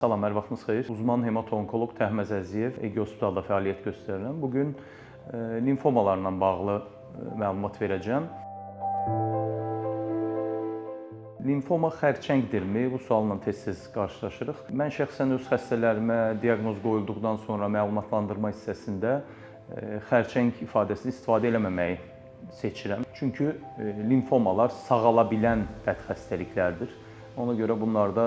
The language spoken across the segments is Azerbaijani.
Salam, hər vaxtınız xeyir. Uzman hemato-onkoloq Təhməz Əziyev Ege Hospitalda fəaliyyət göstərirəm. Bugün limfomalarla bağlı məlumat verəcəm. Limfoma xərçəngdirmi? Bu sualla tez-tez qarşılaşırıq. Mən şəxsən öz xəstələrimə diaqnoz qoyulduqdan sonra məlumatlandırma hissəsində xərçəng ifadəsini istifadə eləməməyi seçirəm. Çünki limfomalar sağala bilən bədxəstəliklərdir. Ona görə bunlarda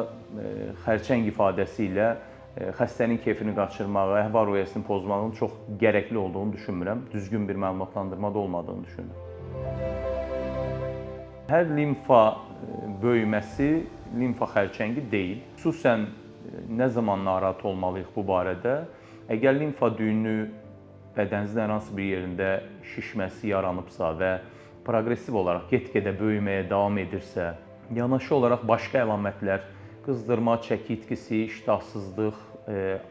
xərçəng ifadəsi ilə xəstənin keyfini qaçırmağı, əhval-ruhiyyəsini pozmağın çox gərəkli olduğunu düşünmürəm. Düzgün bir məlumatlandırmada olmadığını düşünürəm. Hər limfa böyüməsi limfa xərçəngi deyil. Xüsusən nə zaman narahat olmalıyıq bu barədə? Əgər limfa düyünü bədəninizin hər hansı bir yerində şişməsi yaranıbsa və proqressiv olaraq get-gedə böyüməyə davam edirsə, yanaşı olaraq başqa əlamətlər, qızdırma, çəki itkisi, iştahsızlıq,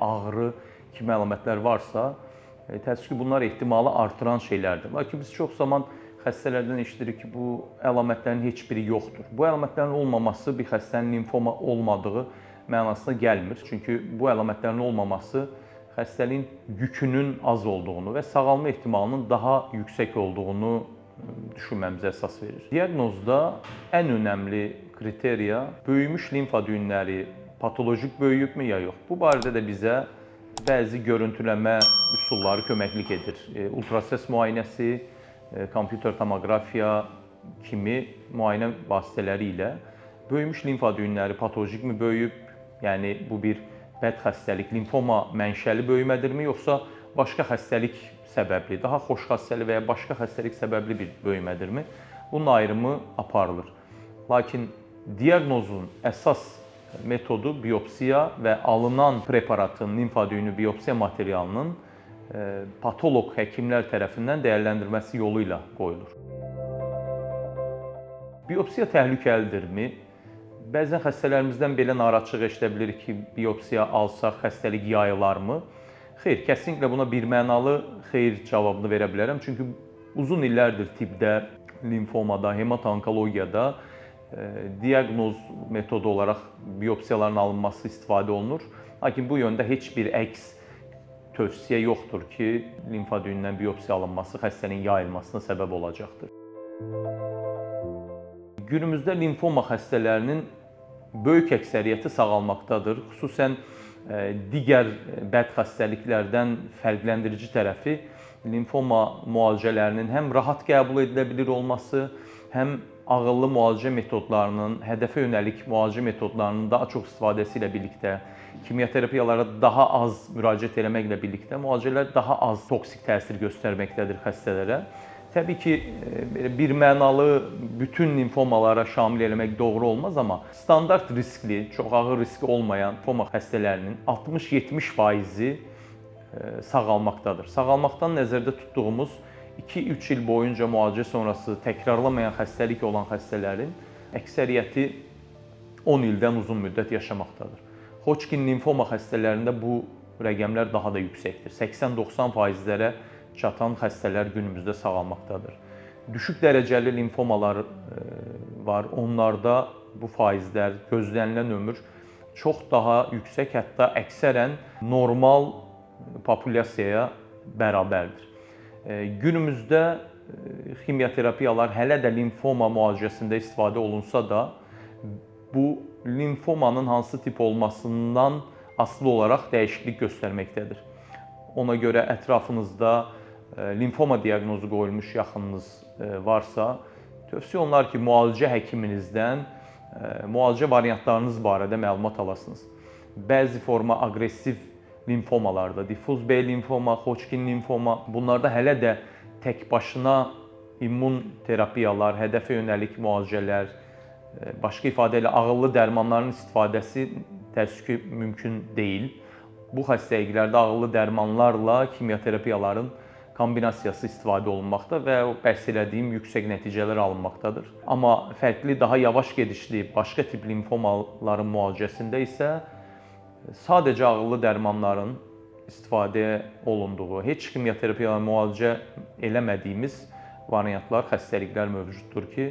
ağrı kimi əlamətlər varsa, təəssüf ki, bunlar ehtimalı artıran şeylərdir. Lakin biz çox zaman xəstələrdən eşidirik ki, bu əlamətlərin heç biri yoxdur. Bu əlamətlərin olmaması bir xəstənin limfoma olmadığı mənasına gəlmir. Çünki bu əlamətlərin olmaması xəstəliyin yükünün az olduğunu və sağalma ehtimalının daha yüksək olduğunu düşünməmizə əsas verir. Diaqnozda ən önəmli kriteriya böyümüş limfa düyünləri patolojik böyüyübmü ya yox. Bu barədə də bizə bəzi görüntüləmə üsulları köməklik edir. Ultrasəs müayinəsi, kompüter tomoqrafiya kimi müayinə vasitələri ilə böyümüş limfa düyünləri patolojikmi böyüyüb, yəni bu bir bədxəstəlik, limfoma mənşəli böyümədirmi, yoxsa başqa xəstəlik səbəbli, daha xoşxassəli və ya başqa xəstəlik səbəbli bir böyümədirmi? Bunun ayrımı aparılır. Lakin diaqnozun əsas metodu biopsiya və alınan preparatın, limfa düyünü biopsiya materialının patoloq həkimlər tərəfindən dəyərləndirilməsi yolu ilə qoyulur. Biopsiya təhlükəlidirmi? Bəzən xəstələrimizdən belə narahatçılıq eşidə bilirik ki, biopsiya alsaq xəstəlik yayılarmı? Xeyr, kəsinliklə buna birmənalı xeyr cavabını verə bilərəm. Çünki uzun illərdir tibbdə, limfomada, hemato-onkologiyada diaqnoz metodu olaraq biopsiyaların alınması istifadə olunur. Lakin bu yöndə heç bir əks tövsiyə yoxdur ki, limfa düyünündən biopsiya alınması xəstənin yayılmasına səbəb olacaqdır. Günümüzdə limfoma xəstələrinin böyük əksəriyyəti sağalmaqdadır. Xüsusən digər bədxəstəliklərdən fərqləndirici tərəfi limfoma müalicələrinin həm rahat qəbul edilə bilir olması, həm ağıllı müalicə metodlarının, hədəfə yönəlik müalicə metodlarının daha çox istifadəsi ilə birlikdə, kimyoterapiyalara daha az müraciət etməklə birlikdə müalicələr daha az toksik təsir göstərməkdədir xəstələrə. Təbii ki, birmənalı bütün limfomalara şamil eləmək doğru olmaz, amma standart riskli, çox ağır riski olmayan limfoma xəstələrinin 60-70%-i sağalmaqdadır. Sağalmaqdan nəzərdə tutduğumuz 2-3 il boyunca müalicə sonrası təkrarlamayan xəstəlik olan xəstələrin əksəriyyəti 10 ildən uzun müddət yaşamaqdadır. Hodgkin limfoma xəstələrində bu rəqəmlər daha da yüksəkdir. 80-90%-lərə çatan xəstələr günümüzdə sağalmaqdadır. Düşük dərəcəli limfomalar var. Onlarda bu faizlər, gözlənilən ömür çox daha yüksək, hətta əksərən normal populyasiyaya bərabərdir. Günümüzdə kimyoterapiyalar hələ də limfoma müalicəsində istifadə olunsa da, bu limfomanın hansı tip olmasından asılı olaraq dəyişiklik göstərməkdədir. Ona görə ətrafınızda limfoma diaqnozu qoyulmuş yaxınınız varsa, tövsiyə olunar ki, müalicə həkiminizdən müalicə variantlarınız barədə məlumat alasınız. Bəzi forma aqressiv limfomalarda, diffuz B limfoma, Hodgkin limfoma, bunlarda hələ də tək başına immun terapiyalar, hədəfə yönəlik müalicələr, başqa ifadə ilə ağıllı dərmanların istifadəsi təəssüf ki, mümkün deyil. Bu xəstəliklərdə ağıllı dərmanlarla kimyoterapiyaların kombinasiyası istifadə olunmaqda və o bəhs elədiyim yüksək nəticələr alınmaqdadır. Amma fərqli, daha yavaş gedişli başqa tip limfomaların müalicəsində isə sadəcə ağıllı dərmanların istifadə olunduğu, heç kimyoterapiyalarla müalicə eləmədiyimiz variantlar, xəstəliklər mövcuddur ki,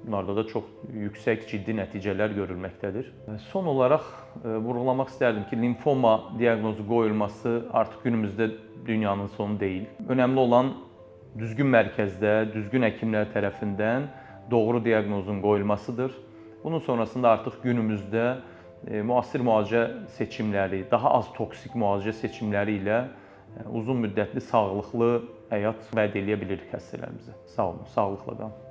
Bunlarda da çox yüksək, ciddi nəticələr görülməkdədir. Son olaraq vurğulamaq istərdim ki, limfoma diaqnozu qoyulması artıq günümüzdə dünyanın sonu deyil. Önəmli olan düzgün mərkəzdə, düzgün həkimlər tərəfindən doğru diaqnozun qoyulmasıdır. Bunun sonrasında artıq günümüzdə müasir müalicə seçimləri, daha az toksik müalicə seçimləri ilə uzun müddətli sağlıqlı həyat vəd edə bilirik xəstələrimizə. Sağ olun, sağlıqla qalın.